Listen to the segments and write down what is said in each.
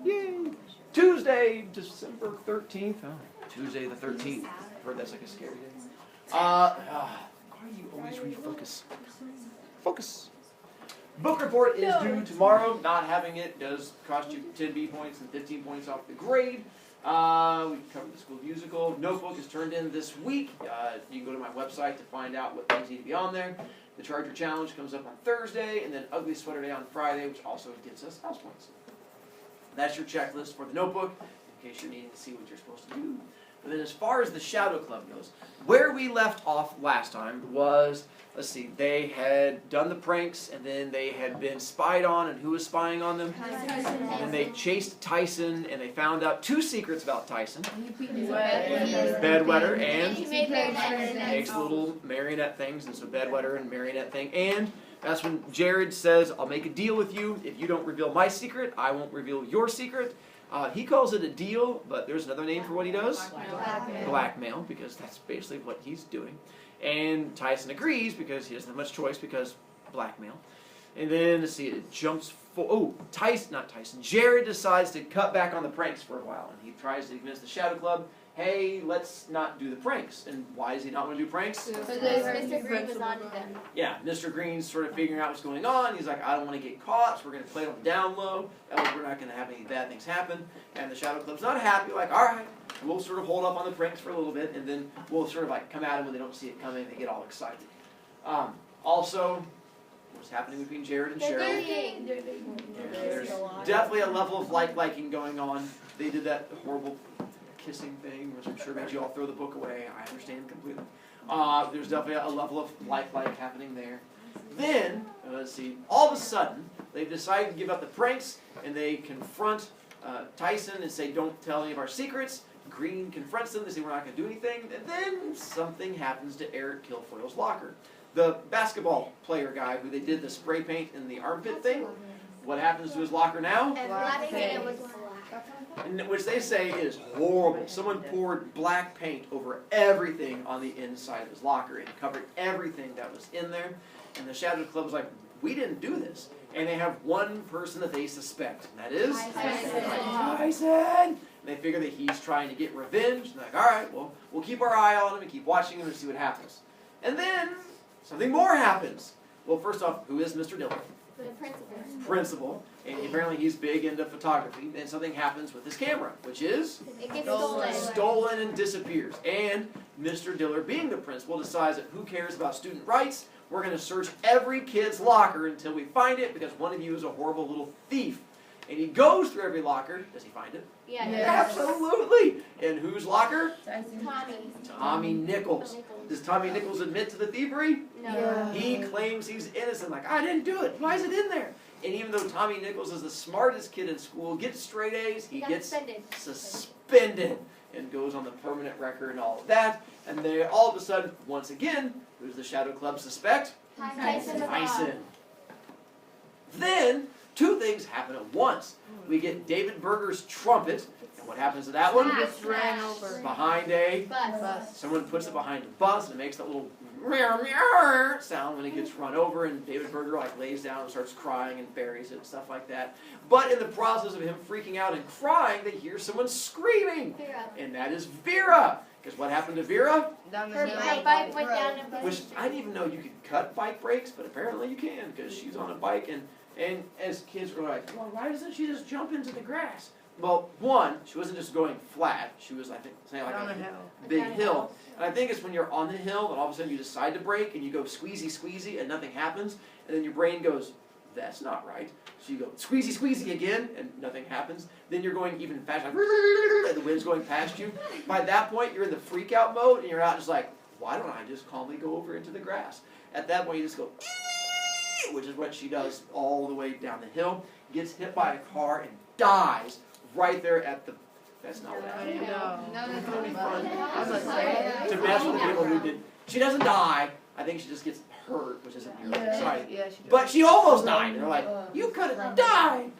Yay! Tuesday, December 13th. Oh, Tuesday the 13th. I've heard that's like a scary day. Why do you always refocus? Focus. Book report is due tomorrow. Not having it does cost you 10 B points and 15 points off the grade. We covered the school musical. Notebook is turned in this week. You can go to my website to find out what things need to be on there. The Charger Challenge comes up on Thursday, and then Ugly Sweater Day on Friday, which also gets us house points. That's your checklist for the notebook, in case you're needing to see what you're supposed to do. But then as far as the Shadow Club goes, where we left off last time was, let's see, they had done the pranks, and then they had been spied on, and who was spying on them? Tyson. And they chased Tyson, and they found out 2 secrets about Tyson. Bedwetter, and He makes little marionette things, and so bedwetter and marionette thing. And that's when Jared says, I'll make a deal with you. If you don't reveal my secret, I won't reveal your secret. He calls it a deal, but there's another name for what he does. Blackmail, because that's basically what he's doing. And Tyson agrees because he doesn't have much choice because blackmail. And then, let's see, it jumps Jared decides to cut back on the pranks for a while. And he tries to convince the Shadow Club, hey, let's not do the pranks. And why does he not want to do pranks? Because Mr. Green was on to them. Yeah, Mr. Green's sort of figuring out what's going on. He's like, I don't want to get caught, so we're going to play it on the down low. That way we're not going to have any bad things happen. And the Shadow Club's not happy, like, all right, we'll sort of hold up on the pranks for a little bit, and then we'll sort of like come at them when they don't see it coming. They get all excited. Also, what's happening between Jared and Cheryl? There's definitely a level of liking going on. They did that horrible kissing thing, which I'm sure made you all throw the book away. I understand completely. There's definitely a level of like happening there. Then, let's see, all of a sudden, they've decided to give up the pranks, and they confront Tyson and say, don't tell any of our secrets. Green confronts them. They say, we're not going to do anything. And then something happens to Eric Kilfoyle's locker. The basketball player guy who they did the spray paint in the armpit thing, what happens to his locker now? Which they say is horrible. Someone poured black paint over everything on the inside of his locker and covered everything that was in there. And the Shadow Club was like, we didn't do this. And they have one person that they suspect, and that is Tyson. And they figure that he's trying to get revenge. And they're like, all right, well, we'll keep our eye on him and keep watching him and see what happens. And then something more happens. Well, first off, who is Mr. Dillon? The Principal. And apparently he's big into photography. And something happens with his camera, which is? It gets stolen. Stolen and disappears. And Mr. Diller, being the principal, decides that who cares about student rights? We're going to search every kid's locker until we find it because one of you is a horrible little thief. And he goes through every locker. Does he find it? Yeah. Yes. Absolutely. In whose locker? Tommy. Tommy Nichols. Does Tommy Nichols admit to the thievery? No. Yeah. He claims he's innocent. Like, I didn't do it. Why is it in there? And even though Tommy Nichols is the smartest kid in school, gets straight A's, he gets suspended and goes on the permanent record and all of that. And they all of a sudden, once again, who's the Shadow Club suspect? Tyson. Then, 2 things happen at once. We get David Berger's trumpet. And what happens to that one? Just ran over. Behind a Bus. Someone puts it behind a bus and it makes that little sound when it gets run over, and David Berger lays down and starts crying and buries it and stuff like that. But in the process of him freaking out and crying, they hear someone screaming. Vera. And that is Vera. Because what happened to Vera? Her bike went down a bus. Which I didn't even know you could cut bike brakes, but apparently you can because she's on a bike. And as kids were like, well, why doesn't she just jump into the grass? Well, one, she wasn't just going flat. She was, I think, saying like On a a hill. big hill. And I think it's when you're on the hill and all of a sudden you decide to brake and you go squeezy and nothing happens. And then your brain goes, that's not right. So you go squeezy again and nothing happens. Then you're going even faster, like, and the wind's going past you. By that point, you're in the freak out mode and you're out just like, why don't I just calmly go over into the grass? At that point, you just go, which is what she does all the way down the hill, gets hit by a car and dies right there at the... That's not what happened. No, It's going to be fun to mess with the people who did... She doesn't die. I think she just gets hurt, which isn't nearly exciting. Yeah, she does. But she almost died. And they're like, you could have died.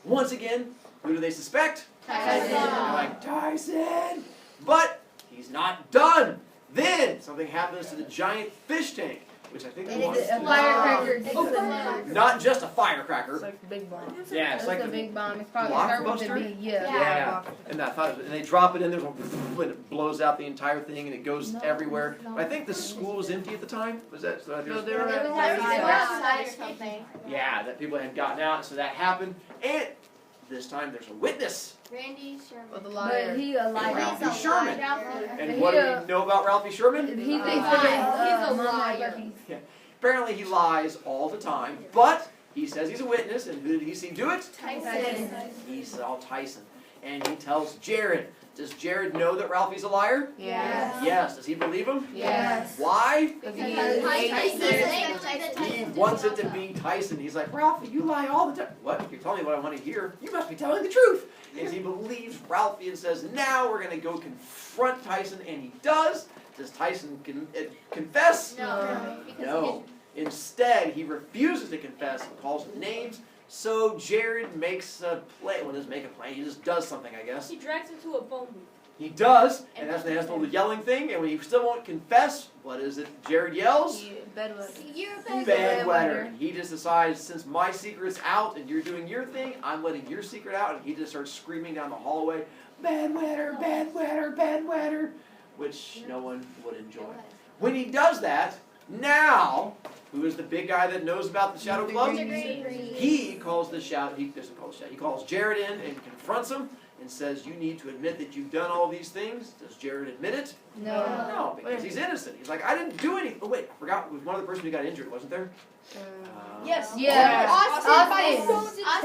Once again, who do they suspect? Tyson. They're like, Tyson. But he's not done. Then something happens to the giant fish tank, which I think It was is A firecracker. not just a firecracker. It's like a big bomb. Yeah, it's like a the big bomb. It's probably started with a Blockbuster? B. Yeah. Yeah, and I thought, and they drop it in there, and it blows out the entire thing, and it goes everywhere. I think the school was empty at the time. Was that? So No, there they were They were outside or something. yeah, that people had gotten out, so that happened. And this time there's a witness. Randy Sherman. With a But liar. he a liar. Ralphie Sherman. Ralphie. And what do we know about Ralphie Sherman? He thinks He's that a his mom liar. like he's Apparently he lies all the time, but he says he's a witness, and who did he see do it? Tyson. He saw Tyson. And he tells Jared. Does Jared know that Ralphie's a liar? Yeah. Yes. Does he believe him? Yes. Why? Tyson. He wants it to be Tyson. He's like, Ralphie, you lie all the time. What? You're telling me what I want to hear. You must be telling the truth. And he believes Ralphie and says, now we're going to go confront Tyson. And he does. Does Tyson confess? No. No. Instead, he refuses to confess and calls them names. So Jared makes a play. Well, he doesn't make a play. He just does something, I guess. He drags him to a phone booth. He does, and that's when he has the whole yelling thing. And when he still won't confess, what is it? Jared yells. Bedwetter. He just decides, since my secret's out and you're doing your thing, I'm letting your secret out. And he just starts screaming down the hallway, bedwetter, bedwetter, bedwetter, which no one would enjoy. When he does that, now, who is the big guy that knows about the Shadow Club? He calls the Shadow. He doesn't call the Shadow. He calls Jared in and confronts him and says, "You need to admit that you've done all these things." Does Jared admit it? No, because he's innocent. He's like, "I didn't do anything." Oh wait, I forgot. It was one of the person who got injured, wasn't there? Yes. Yeah. Austin.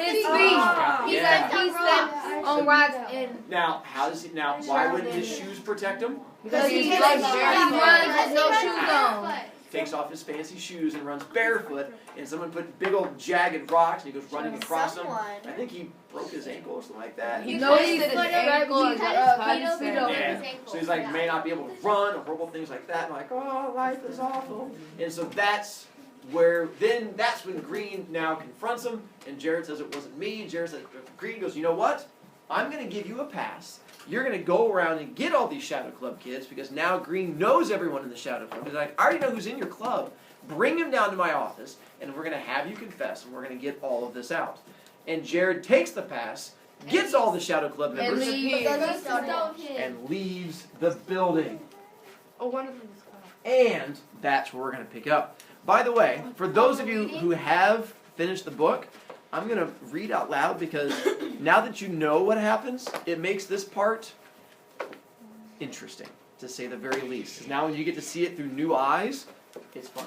His Ah, feet. yeah. He slept on rocks and Now, how does he? Now, why wouldn't his shoes protect him? because he runs with no shoes on. Takes off his fancy shoes and runs barefoot, and someone put big old jagged rocks, and he goes running across them. I think he broke his ankle or something like that. He twisted his ankle and cut his feet open. Yeah. So he's like, may not be able to run, or horrible things like that. And like, oh, life is awful. And so that's where, then that's when Green now confronts him, and Jared says it wasn't me. Jared says, Green goes, you know what? I'm going to give you a pass. You're going to go around and get all these Shadow Club kids, because now Green knows everyone in the Shadow Club. He's like, I already know who's in your club. Bring him down to my office, and we're going to have you confess, and we're going to get all of this out. And Jared takes the pass, gets all the Shadow Club members, and leaves the building. Oh, one of them is And that's where we're going to pick up. By the way, for those of you who have finished the book, I'm going to read out loud, because now that you know what happens, it makes this part interesting, to say the very least. 'Cause now when you get to see it through new eyes, it's fun.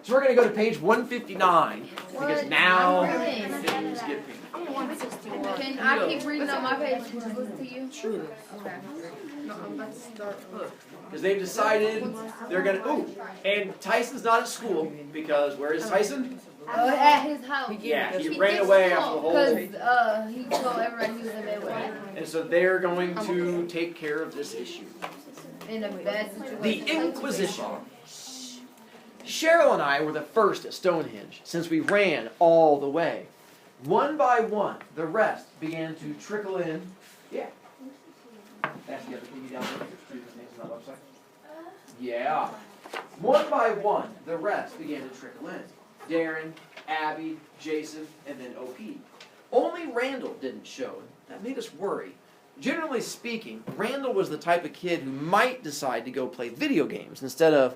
So we're going to go to page 159, because now things get painful. Can I keep reading on my page and just listen to you? Sure. Okay. No, I'm about to start. Because they've decided they're going to, ooh, and Tyson's not at school, because where is Tyson? At his house. Yeah, he ran away after the whole... Because he told everybody he was in bed with her. And so they're going to take care of this issue. In a bad situation. The Inquisition. Cheryl and I were the first at Stonehenge, since we ran all the way. One by one, the rest began to trickle in. Yeah. That's the other thing down there. Students' names on that website. Yeah. One by one, the rest began to trickle in. Darren, Abby, Jason, and then OP. Only Randall didn't show. That made us worry. Generally speaking, Randall was the type of kid who might decide to go play video games instead,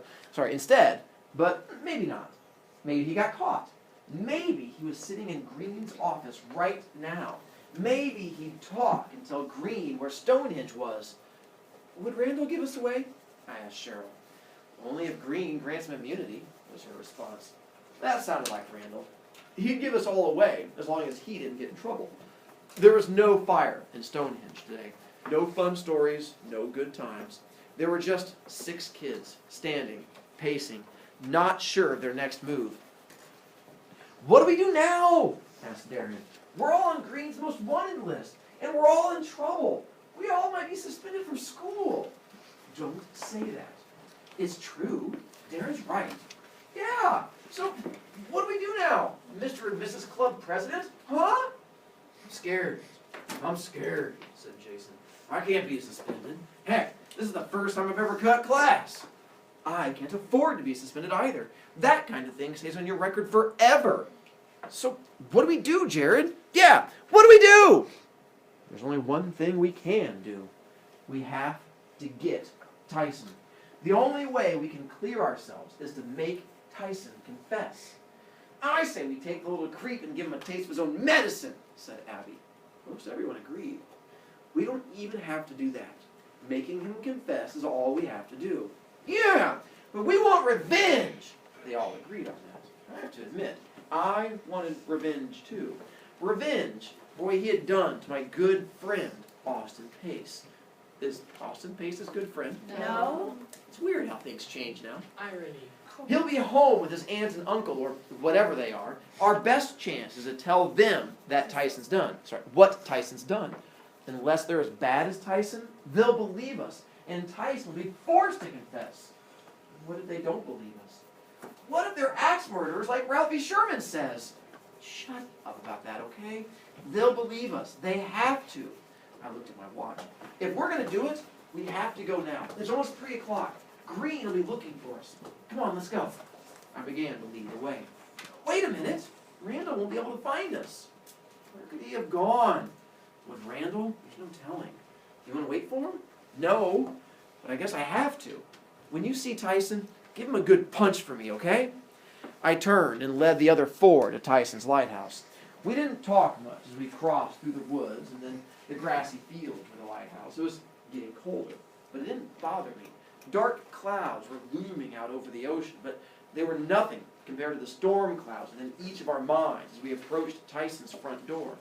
but maybe not. Maybe he got caught. Maybe he was sitting in Green's office right now. Maybe he'd talk and tell Green where Stonehenge was. Would Randall give us away? I asked Cheryl. Only if Green grants him immunity, was her response. That sounded like Randall. He'd give us all away, as long as he didn't get in trouble. There was no fire in Stonehenge today. No fun stories, no good times. There were just 6 kids, standing, pacing, not sure of their next move. What do we do now? Asked Darren. We're all on Green's most wanted list, and we're all in trouble. We all might be suspended from school. Don't say that. It's true. Darren's right. Yeah. So, what do we do now? Mr. and Mrs. Club President? Huh? I'm scared. I'm scared, said Jason. I can't be suspended. Heck, this is the first time I've ever cut class. I can't afford to be suspended either. That kind of thing stays on your record forever. So, what do we do, Jared? Yeah, what do we do? There's only one thing we can do. We have to get Tyson. The only way we can clear ourselves is to make Tyson confess. I say we take the little creep and give him a taste of his own medicine, said Abby. Most everyone agreed. We don't even have to do that. Making him confess is all we have to do. Yeah, but we want revenge. They all agreed on that. I have to admit, I wanted revenge too. Revenge for what he had done to my good friend, Austin Pace. Is Austin Pace his good friend? No. It's weird how things change now. Irony. He'll be home with his aunt and uncle, or whatever they are. Our best chance is to tell them that Tyson's done. Sorry, what Tyson's done. Unless they're as bad as Tyson, they'll believe us, and Tyson will be forced to confess. What if they don't believe us? What if they're axe murderers like Ralphie Sherman says? Shut up about that, okay? They'll believe us. They have to. I looked at my watch. If we're going to do it, we have to go now. It's almost 3 o'clock. Green will be looking for us. Come on, let's go. I began to lead the way. Wait a minute. Randall won't be able to find us. Where could he have gone? With Randall? There's no telling. You want to wait for him? No, but I guess I have to. When you see Tyson, give him a good punch for me, okay? I turned and led the other 4 to Tyson's lighthouse. We didn't talk much as we crossed through the woods and then the grassy field for the lighthouse. It was getting colder, but it didn't bother me. Dark clouds were looming out over the ocean, but they were nothing compared to the storm clouds within each of our minds as we approached Tyson's front door.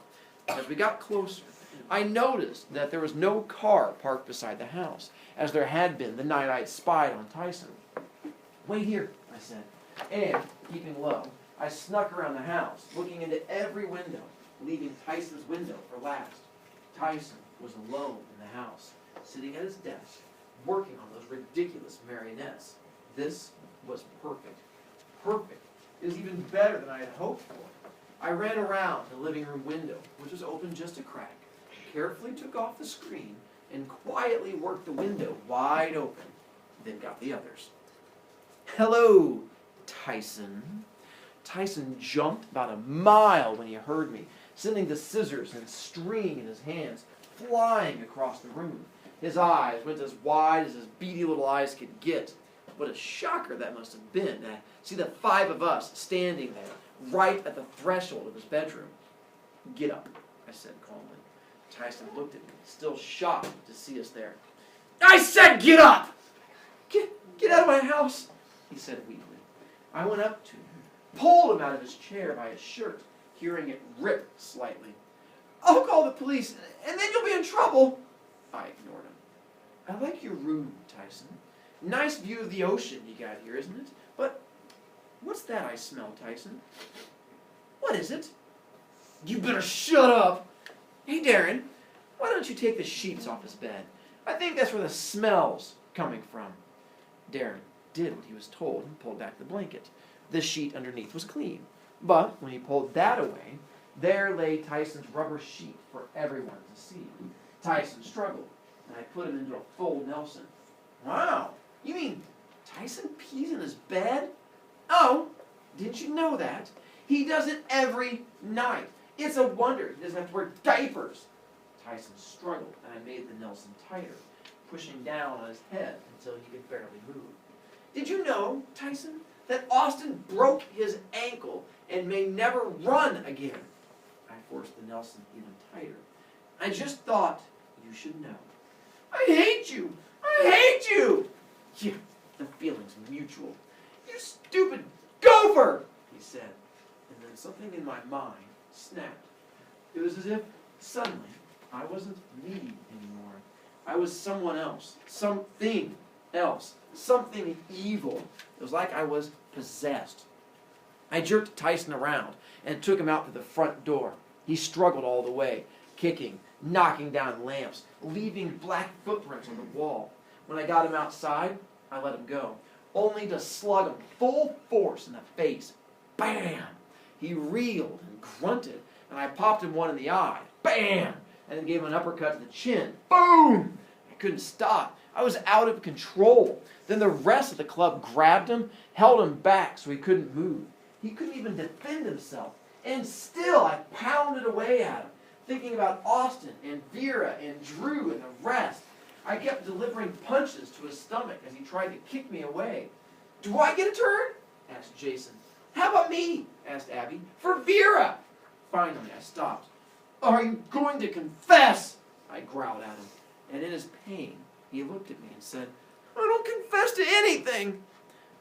As we got closer, I noticed that there was no car parked beside the house, as there had been the night I'd spied on Tyson. Wait here, I said, and, keeping low, I snuck around the house, looking into every window, leaving Tyson's window for last. Tyson was alone in the house, sitting at his desk, working on those ridiculous marionettes. This was perfect. Perfect. It was even better than I had hoped for. I ran around the living room window, which was open just a crack, carefully took off the screen, and quietly worked the window wide open, then got the others. Hello, Tyson. Tyson jumped about a mile when he heard me, sending the scissors and string in his hands flying across the room. His eyes went as wide as his beady little eyes could get. What a shocker that must have been to see the 5 of us standing there, right at the threshold of his bedroom. Get up, I said calmly. Tyson looked at me, still shocked to see us there. I said get up! Get out of my house, he said weakly. I went up to him, pulled him out of his chair by his shirt, hearing it rip slightly. I'll call the police, and then you'll be in trouble. I ignored him. I like your room, Tyson. Nice view of the ocean you got here, isn't it? But what's that I smell, Tyson? What is it? You better shut up. Hey, Darren, why don't you take the sheets off his bed? I think that's where the smell's coming from. Darren did what he was told and pulled back the blanket. The sheet underneath was clean. But when he pulled that away, there lay Tyson's rubber sheet for everyone to see. Tyson struggled, and I put him into a full Nelson. Wow, you mean Tyson pees in his bed? Oh, didn't you know that? He does it every night. It's a wonder he doesn't have to wear diapers. Tyson struggled, and I made the Nelson tighter, pushing down on his head until he could barely move. Did you know, Tyson, that Austin broke his ankle and may never run again? I forced the Nelson even tighter. I just thought you should know. I hate you! I hate you! Yeah, the feeling's mutual. You stupid gopher! He said, and then something in my mind snapped. It was as if suddenly I wasn't me anymore. I was someone else, something else, something evil. It was like I was possessed. I jerked Tyson around and took him out to the front door. He struggled all the way, kicking, knocking down lamps, leaving black footprints on the wall. When I got him outside, I let him go, only to slug him full force in the face. Bam! He reeled and grunted, and I popped him one in the eye. Bam! And then gave him an uppercut to the chin. Boom! I couldn't stop. I was out of control. Then the rest of the club grabbed him, held him back so he couldn't move. He couldn't even defend himself. And still I pounded away at him, thinking about Austin and Vera and Drew and the rest. I kept delivering punches to his stomach as he tried to kick me away. "Do I get a turn?" asked Jason. "How about me?" asked Abby. "For Vera." Finally I stopped. "Are you going to confess?" I growled at him. And in his pain, he looked at me and said, "I don't confess to anything."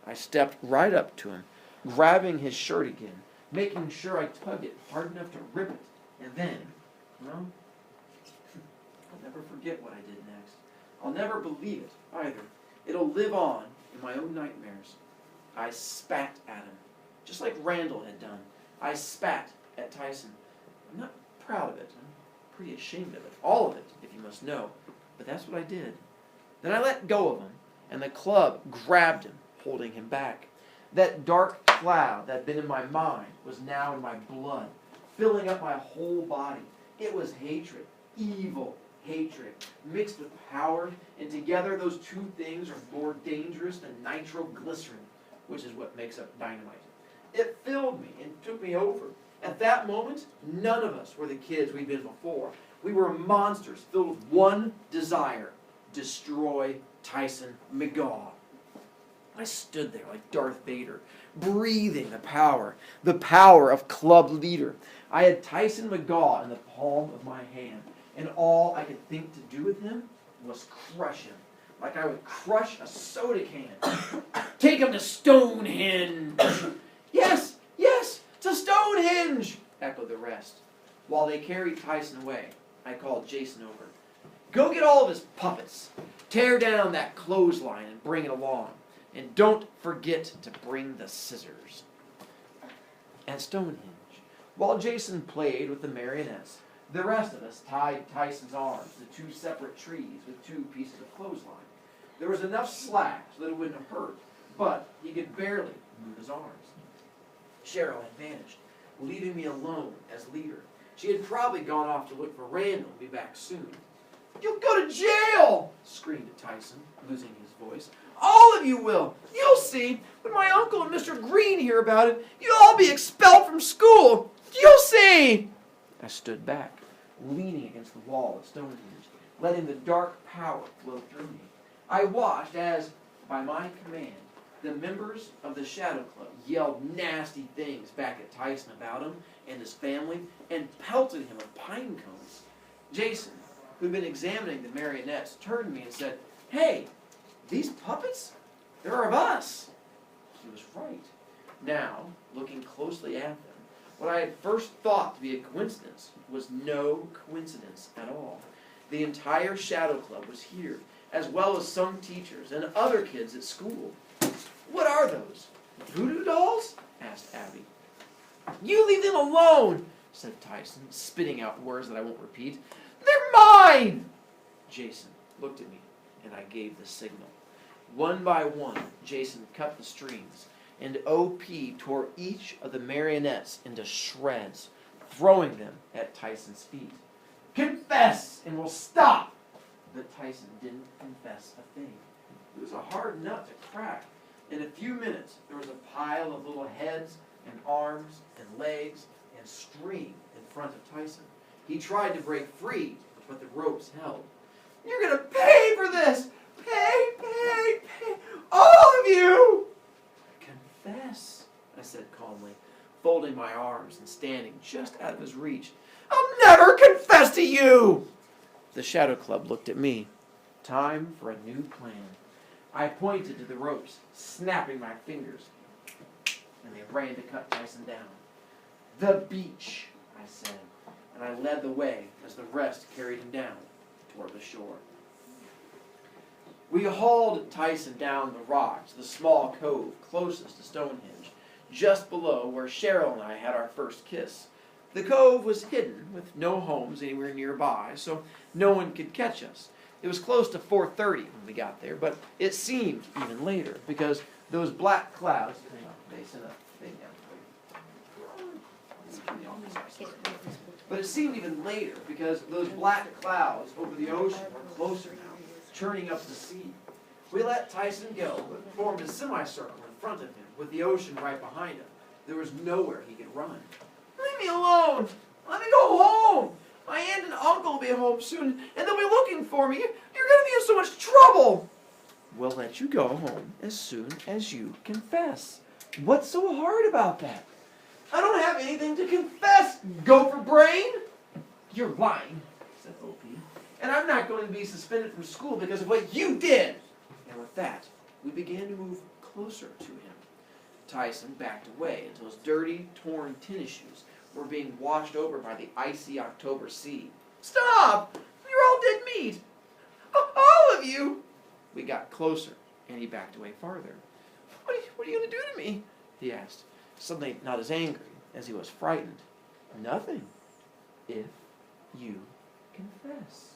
I stepped right up to him, grabbing his shirt again, making sure I tugged it hard enough to rip it. And then, well, I'll never forget what I did next. I'll never believe it either. It'll live on in my own nightmares. I spat at him, just like Randall had done. I spat at Tyson. I'm not proud of it. I'm pretty ashamed of it. All of it, if you must know. But that's what I did. Then I let go of him, and the club grabbed him, holding him back. That dark cloud that had been in my mind was now in my blood, filling up my whole body. It was hatred, evil hatred, mixed with power, and together those two things are more dangerous than nitroglycerin, which is what makes up dynamite. It filled me and took me over. At that moment, none of us were the kids we'd been before. We were monsters filled with one desire: destroy Tyson McGaw. I stood there like Darth Vader, breathing the power of club leader. I had Tyson McGaw in the palm of my hand, and all I could think to do with him was crush him, like I would crush a soda can. "Take him to Stonehenge!" Yes, yes, to Stonehenge!" echoed the rest. While they carried Tyson away, I called Jason over. "Go get all of his puppets. Tear down that clothesline and bring it along. And don't forget to bring the scissors." At Stonehenge, while Jason played with the marionettes, the rest of us tied Tyson's arms to two separate trees with two pieces of clothesline. There was enough slack so that it wouldn't hurt, but he could barely move his arms. Cheryl had vanished, leaving me alone as leader. She had probably gone off to look for Randall and be back soon. "You'll go to jail!" screamed Tyson, losing his voice. "All of you will! You'll see! When my uncle and Mr. Green hear about it, you'll all be expelled from school! You'll see!" I stood back, leaning against the wall of Stonehenge, letting the dark power flow through me. I watched as, by my command, the members of the Shadow Club yelled nasty things back at Tyson about him and his family and pelted him with pine cones. Jason, who'd been examining the marionettes, turned to me and said, "Hey, these puppets? They're of us." He was right. Now, looking closely at them, what I had first thought to be a coincidence was no coincidence at all. The entire Shadow Club was here, as well as some teachers and other kids at school. "What are those? Voodoo dolls?" asked Abby. "You leave them alone," said Tyson, spitting out words that I won't repeat. "They're mine!" Jason looked at me, and I gave the signal. One by one, Jason cut the strings, and OP tore each of the marionettes into shreds, throwing them at Tyson's feet. "Confess, and we'll stop!" But Tyson didn't confess a thing. It was a hard nut to crack. In a few minutes, there was a pile of little heads and arms and legs and string in front of Tyson. He tried to break free, but the ropes held. "You're going to pay for this! Pay, pay, pay! All of you!" "Confess," I said calmly, folding my arms and standing just out of his reach. "I'll never confess to you!" The Shadow Club looked at me. Time for a new plan. I pointed to the ropes, snapping my fingers, and they ran to cut Tyson down. "The beach," I said, and I led the way as the rest carried him down toward the shore. We hauled Tyson down the rocks, the small cove closest to Stonehenge, just below where Cheryl and I had our first kiss. The cove was hidden, with no homes anywhere nearby, so no one could catch us. It was close to 4:30 when we got there, but it seemed even later, because those black clouds... They sent a thing down for you. But it seemed even later, because those black clouds over the ocean were closer now, churning up the sea. We let Tyson go, but formed a semicircle in front of him, with the ocean right behind him. There was nowhere he could run. Leave me alone! Let me go home! My aunt and uncle will be home soon, and they'll be looking for me. You're going to be in so much trouble! We'll let you go home as soon as you confess. What's so hard about that? I don't have anything to confess, gopher brain! You're lying, said Opie. And I'm not going to be suspended from school because of what you did! And with that, we began to move closer to him. Tyson backed away until his dirty, torn tennis shoes were being washed over by the icy October sea. Stop! You're all dead meat! All of you! We got closer, and he backed away farther. What are you going to do to me? He asked, suddenly not as angry as he was frightened. Nothing, if you confess.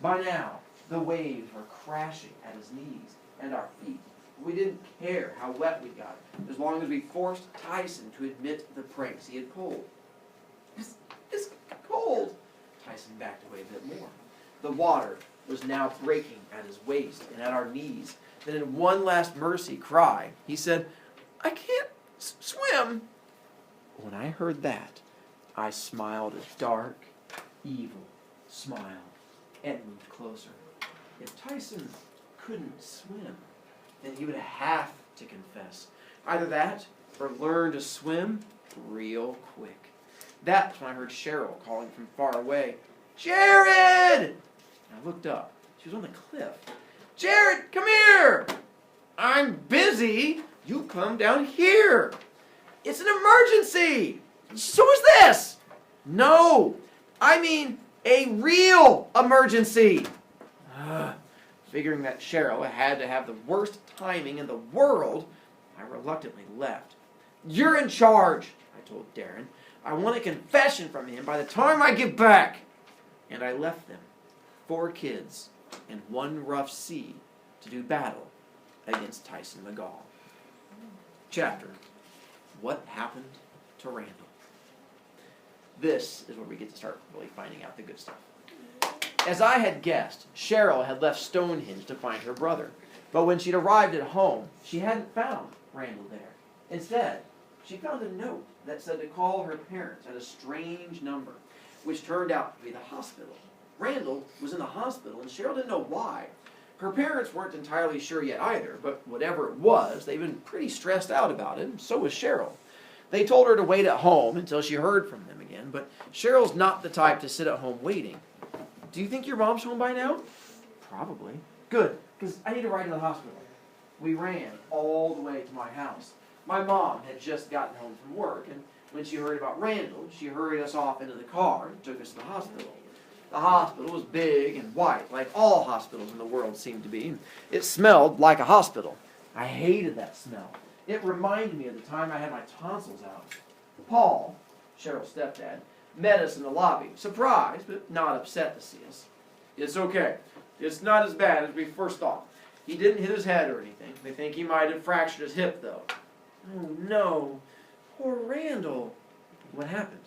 By now, the waves were crashing at his knees and our feet. We didn't care how wet we got, as long as we forced Tyson to admit the pranks he had pulled. It's cold. Tyson backed away a bit more. The water was now breaking at his waist and at our knees. Then in one last mercy cry, he said, I can't swim. When I heard that, I smiled a dark, evil smile and moved closer. If Tyson couldn't swim, then he would have to confess. Either that or learn to swim real quick. That's when I heard Cheryl calling from far away, Jared! I looked up. She was on the cliff. Jared, come here! I'm busy. You come down here. It's an emergency. So is this. No, I mean a real emergency. Figuring that Cheryl had to have the worst timing in the world, I reluctantly left. You're in charge, I told Darren. I want a confession from him by the time I get back. And I left them, 4 kids and one rough sea, to do battle against Tyson McGall. Chapter, What Happened to Randall? This is where we get to start really finding out the good stuff. As I had guessed, Cheryl had left Stonehenge to find her brother. But when she'd arrived at home, she hadn't found Randall there. Instead, she found a note that said to call her parents at a strange number, which turned out to be the hospital. Randall was in the hospital, and Cheryl didn't know why. Her parents weren't entirely sure yet either, but whatever it was, they'd been pretty stressed out about it, and so was Cheryl. They told her to wait at home until she heard from them again, but Cheryl's not the type to sit at home waiting. Do you think your mom's home by now? Probably. Good, because I need to ride to the hospital. We ran all the way to my house. My mom had just gotten home from work, and when she heard about Randall, she hurried us off into the car and took us to the hospital. The hospital was big and white, like all hospitals in the world seemed to be. It smelled like a hospital. I hated that smell. It reminded me of the time I had my tonsils out. Paul, Cheryl's stepdad, met us in the lobby, surprised but not upset to see us. It's okay. It's not as bad as we first thought. He didn't hit his head or anything. They think he might have fractured his hip, though. Oh, no. Poor Randall. What happened?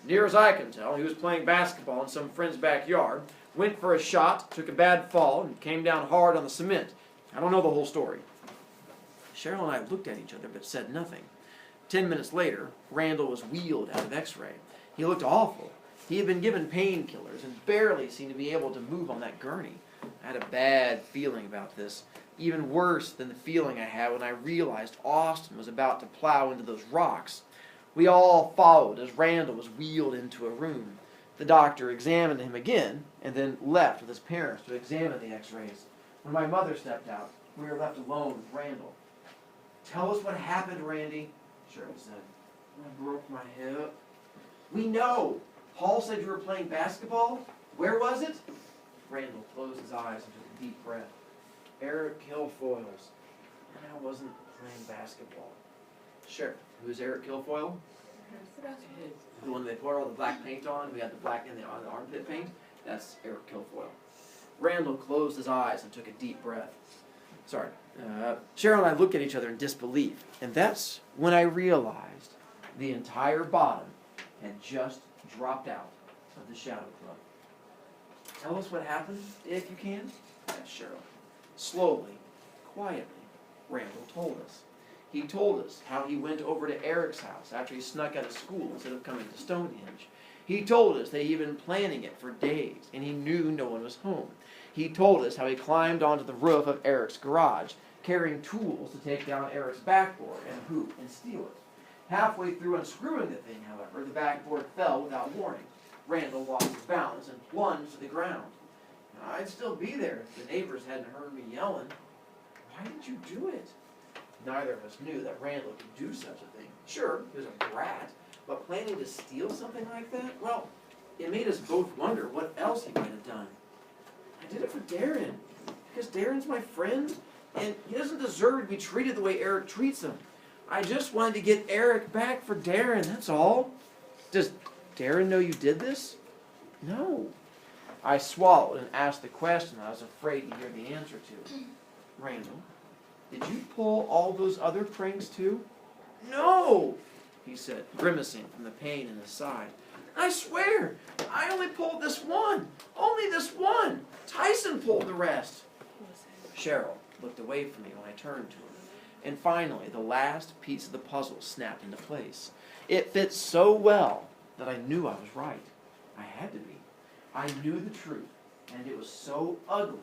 Near as I can tell, he was playing basketball in some friend's backyard, went for a shot, took a bad fall, and came down hard on the cement. I don't know the whole story. Cheryl and I looked at each other but said nothing. 10 minutes later, Randall was wheeled out of X-ray. He looked awful. He had been given painkillers and barely seemed to be able to move on that gurney. I had a bad feeling about this, even worse than the feeling I had when I realized Austin was about to plow into those rocks. We all followed as Randall was wheeled into a room. The doctor examined him again and then left with his parents to examine the X-rays. When my mother stepped out, we were left alone with Randall. Tell us what happened, Randy, Cheryl said. I broke my hip. We know. Paul said you were playing basketball. Where was it? Randall closed his eyes and took a deep breath. Eric Kilfoyle's. And I wasn't playing basketball. Sure. Who's Eric Kilfoyle? The one they pour all the black paint on. We had the black in the armpit paint. That's Eric Kilfoyle. Randall closed his eyes and took a deep breath. Sorry. Cheryl and I looked at each other in disbelief. And that's when I realized the entire bottom had just dropped out of the Shadow Club. Tell us what happened, if you can. asked Cheryl. Slowly, quietly, Randall told us. He told us how he went over to Eric's house after he snuck out of school instead of coming to Stonehenge. He told us that he had been planning it for days, and he knew no one was home. He told us how he climbed onto the roof of Eric's garage, carrying tools to take down Eric's backboard and hoop and steal it. Halfway through unscrewing the thing, however, the backboard fell without warning. Randall lost his balance and plunged to the ground. I'd still be there if the neighbors hadn't heard me yelling. Why did you do it? Neither of us knew that Randall could do such a thing. Sure, he was a brat, but planning to steal something like that? Well, it made us both wonder what else he might have done. I did it for Darren, because Darren's my friend, and he doesn't deserve to be treated the way Eric treats him. I just wanted to get Eric back for Darren, that's all. Does Darren know you did this? No. I swallowed and asked the question I was afraid to hear the answer to. Randall, did you pull all those other pranks too? No, he said, grimacing from the pain in his side. I swear, I only pulled this one. Only this one. Tyson pulled the rest. Cheryl looked away from me when I turned to her. And finally, the last piece of the puzzle snapped into place. It fit so well that I knew I was right. I had to be. I knew the truth, and it was so ugly,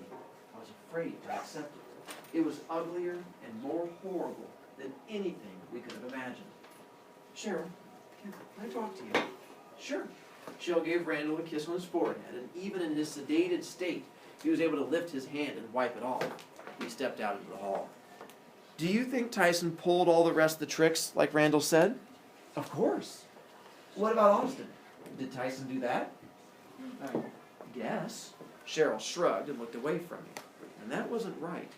I was afraid to accept it. It was uglier and more horrible than anything we could have imagined. Cheryl, can I talk to you? Sure. Cheryl gave Randall a kiss on his forehead, and even in his sedated state, he was able to lift his hand and wipe it off. He stepped out into the hall. Do you think Tyson pulled all the rest of the tricks, like Randall said? Of course. What about Austin? Did Tyson do that? I guess. Cheryl shrugged and looked away from me. And that wasn't right.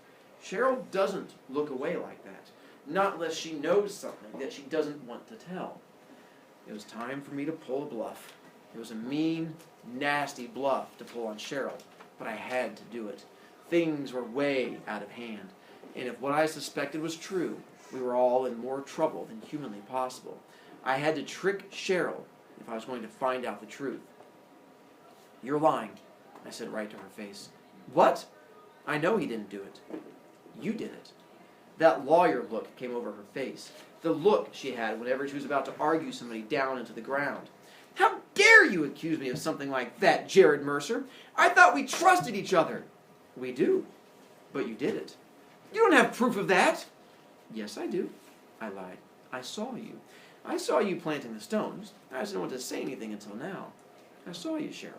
Cheryl doesn't look away like that. Not unless she knows something that she doesn't want to tell. It was time for me to pull a bluff. It was a mean, nasty bluff to pull on Cheryl, but I had to do it. Things were way out of hand. And if what I suspected was true, we were all in more trouble than humanly possible. I had to trick Cheryl if I was going to find out the truth. You're lying, I said right to her face. What? I know he didn't do it. You did it. That lawyer look came over her face. The look she had whenever she was about to argue somebody down into the ground. How dare you accuse me of something like that, Jared Mercer? I thought we trusted each other. We do. But you did it. You don't have proof of that. Yes, I do. I lied. I saw you. I saw you planting the stones. I just didn't want to say anything until now. I saw you, Cheryl.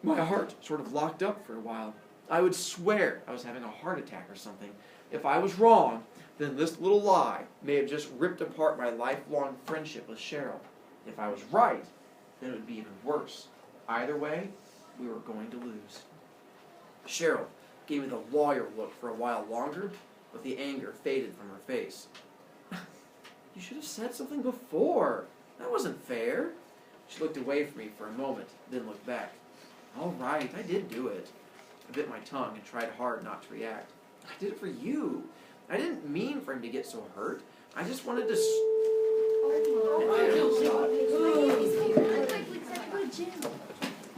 My heart sort of locked up for a while. I would swear I was having a heart attack or something. If I was wrong, then this little lie may have just ripped apart my lifelong friendship with Cheryl. If I was right, then it would be even worse. Either way, we were going to lose. Cheryl gave me the lawyer look for a while longer, but the anger faded from her face. You should have said something before. That wasn't fair. She looked away from me for a moment, then looked back. All right, I did do it. I bit my tongue and tried hard not to react. I did it for you. I didn't mean for him to get so hurt. I just wanted to...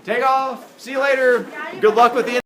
Take off. See you later. Good luck with the...